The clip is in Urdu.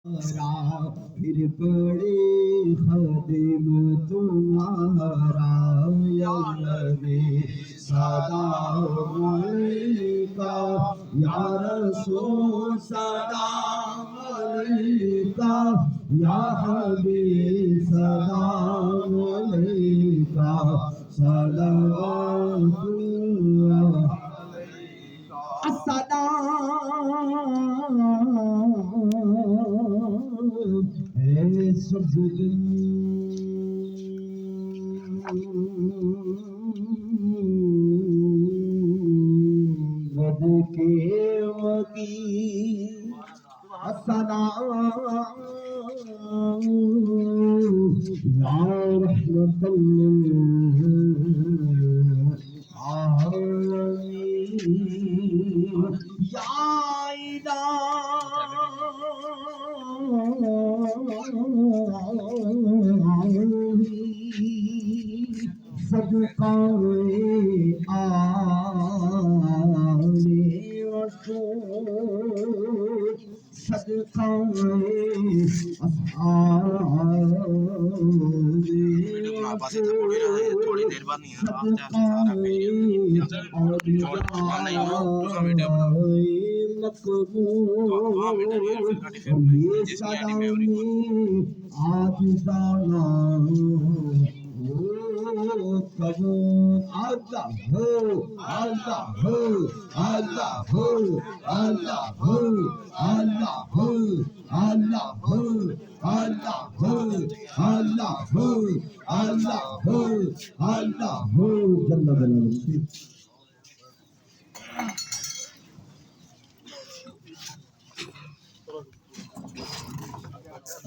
پھر پڑے خادم تمہارا یا نبی سلام علیکہ یا رسول سلام علیکہ یا حبیب سلام علیکہ صلوات اللہ اے سبز گنبد کے وکیل السلام یا رحمت للعالمین یا صدقہ آلِ رسول صدقہ اصحاب تھوڑی دیر بعد نہیں اللہ